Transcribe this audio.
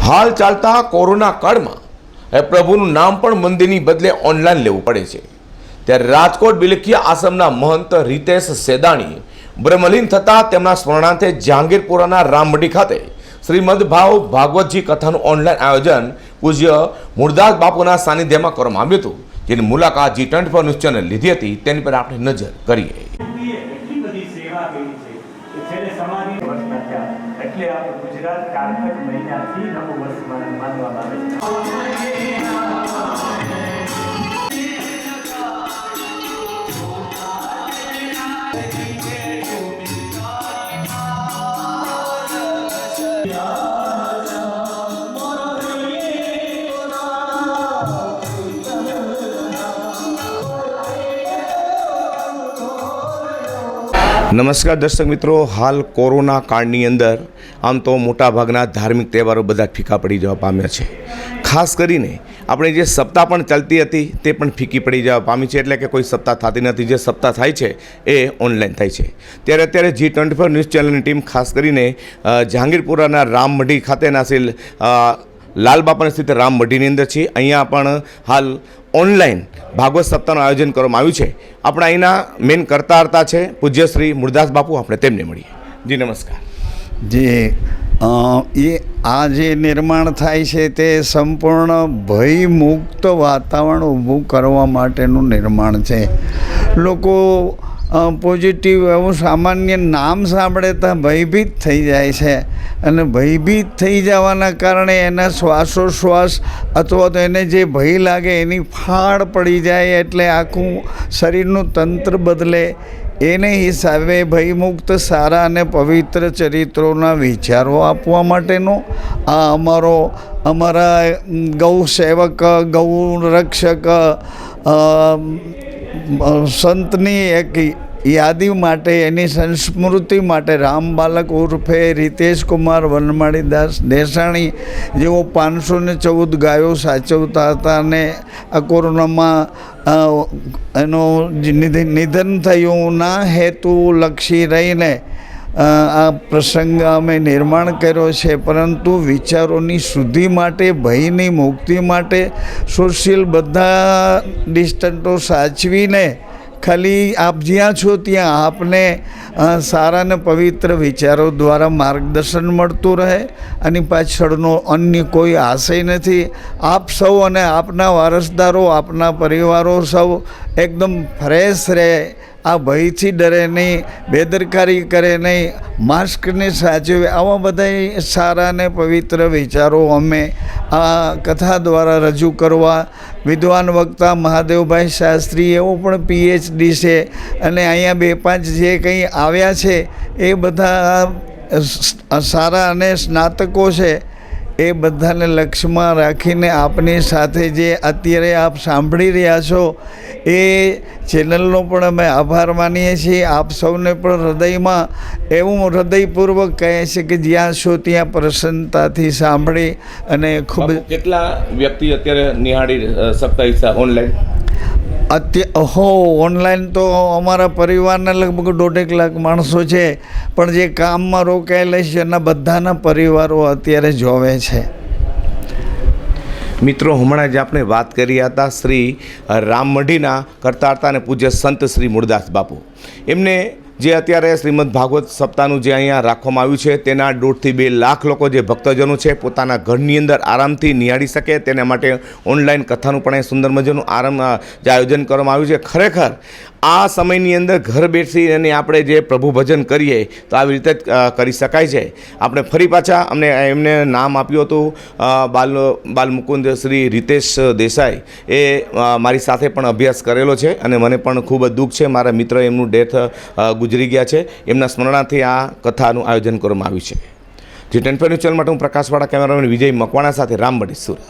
હાલ ચાલતા કોરોના કાળમાં પ્રભુનું નામ પણ મંદિરની બદલે ઓનલાઈન લેવું પડે છે। ત્યારે રાજકોટ બિલખિયા આશ્રમના મહંત રીતેશ સેદાણી બ્રહ્મલીન થતાં તેમના સ્મરણાર્થે જહાંગીરપુરાના રામમઢી ખાતે શ્રીમદ ભાગવતજી કથાનું ઓનલાઈન આયોજન પૂજ્ય મૂળદાસ બાપુના સાનિધ્યમાં કરવામાં આવ્યું હતું, જેની મુલાકાત G24 ન્યૂઝ ચેનલ લીધી હતી। તેની પર આપણે નજર કરીએ। એટલે આપણે ગુજરાત કાર્તક મહિનાથી નવું વર્ષ માનવામાં આવે નમસ્કાર દર્શક મિત્રો, હાલ કોરોના કાળની અંદર આમ તો મોટાભાગના ધાર્મિક તહેવારો બધા ફીકા પડી જવા પામ્યા છે। ખાસ કરીને આપણે જે સપ્તાહ પણ ચાલતી હતી તે પણ ફીકી પડી જવા પામી છે, એટલે કે કોઈ સપ્તાહ થતી નથી। જે સપ્તાહ થાય છે એ ઓનલાઈન થાય છે। ત્યારે અત્યારે G24 ન્યૂઝ ચેનલની ટીમ ખાસ કરીને જહાંગીરપુરાના રામમઢી ખાતેના શ્રી લાલબાપાની સ્થિત રામમઢીની અંદર છે। અહીંયા પણ હાલ ઓનલાઈન ભાગવત સપ્તાહનું આયોજન કરવામાં આવ્યું છે। આપણા અહીંના મેન કરતા છે પૂજ્ય શ્રી મૂળદાસ બાપુ, આપણે તેમને મળીએ। જી નમસ્કાર। જે આ જે નિર્માણ થાય છે તે સંપૂર્ણ ભયમુક્ત વાતાવરણ ઊભું કરવા માટેનું નિર્માણ છે। લોકો પોઝિટિવ એવું સામાન્ય નામ સાંભળે તો ભયભીત થઈ જાય છે, અને ભયભીત થઈ જવાના કારણે એના શ્વાસોશ્વાસ અથવા તો એને જે ભય લાગે એની ફાળ પડી જાય, એટલે આખું શરીરનું તંત્ર બદલે। એને હિસાબે ભયમુક્ત સારા અને પવિત્ર ચરિત્રોના વિચારો આપવા માટેનો આ અમારા ગૌ સેવક, ગૌ રક્ષક સંતની એક યાદી માટે, એની સંસ્મૃતિ માટે રામ બાલક ઉર્ફે રીતેશ કુમાર વનમાળીદાસ દેસાણી જેઓ 514 ગાયો સાચવતા હતા, અને આ કોરોનામાં એનું નિધન થયું ના હેતુ લક્ષી રહીને આ પ્રસંગ અમે નિર્માણ કર્યો છે। પરંતુ વિચારોની શુદ્ધિ માટે, ભયની મુક્તિ માટે સોશિયલ બધા ડિસ્ટન્સો સાચવીને ખાલી આપ જ્યાં છો ત્યાં આપને સારા અને પવિત્ર વિચારો દ્વારા માર્ગદર્શન મળતું રહે, અને પાછળનો અન્ય કોઈ આશય નથી। આપ સૌ અને આપના વારસદારો, આપના પરિવારો સૌ એકદમ ફ્રેશ રહે, આ ભયથી ડરે નહીં, બેદરકારી કરે નહીં, માસ્કને સાચવે, આવા બધા સારા અને પવિત્ર વિચારો અમે આ કથા દ્વારા રજૂ કરવા વિદ્વાન વક્તા મહાદેવભાઈ શાસ્ત્રી, એવો પણ PhD છે, અને અહીંયા 2-5 જે કંઈ આવ્યા છે એ બધા સારા અને સ્નાતકો છે। એ બધાને લક્ષ્યમાં રાખીને આપની સાથે જે અત્યારે આપ સાંભળી રહ્યા છો એ ચેનલનો પણ અમે આભાર માનીએ છીએ। આપ સૌને પણ હૃદયમાં એવું હૃદયપૂર્વક કહે છે કે જ્યાં છો ત્યાં પ્રસન્નતાથી સાંભળી અને ખૂબ કેટલા વ્યક્તિ અત્યારે નિહાળી શકતા ઓનલાઈન? ઓનલાઈન તો અમારા પરિવારના લગભગ 1.5 લાખ માણસો છે, પણ જે કામમાં રોકાયેલા છે એના બધાના પરિવારો અત્યારે જોવે છે। મિત્રો, હમણાં જ આપણે વાત કરી હતા શ્રી રામમઢીના કરતા હતા અને પૂજ્ય સંત શ્રી મૂળદાસ બાપુ, એમને જે અત્યારે શ્રીમદ ભાગવત સપ્તાહનું જે અહીંયા રાખવામાં આવ્યું છે તેના 1.5 થી 2 લાખ લોકો જે ભક્તજનો છે પોતાના ઘરની અંદર આરામથી નિહાળી શકે તેના માટે ઓનલાઈન કથાનું પણ સુંદર મજાનું જે આયોજન કરવામાં આવ્યું છે। ખરેખર આ સમયની અંદર ઘર બેસી અને આપણે જે પ્રભુ ભજન કરીએ તો આવી રીતે જ કરી શકાય છે। આપણે ફરી પાછા એમને નામ આપ્યું હતું બાલમુકુંદ શ્રી રીતેશ દેસાઈ, એ મારી સાથે પણ અભ્યાસ કરેલો છે, અને મને પણ ખૂબ દુઃખ છે, મારા મિત્ર એમનું ડેથ ગુજરી ગયા છે। એમના સ્મરણાર્થે આ કથાનું આયોજન કરવામાં આવ્યું છે। G24 ન્યૂઝ ચેનલ માટે હું પ્રકાશવાળા, કેમેરામેન વિજય મકવાણા સાથે રામમઢી, સુરત।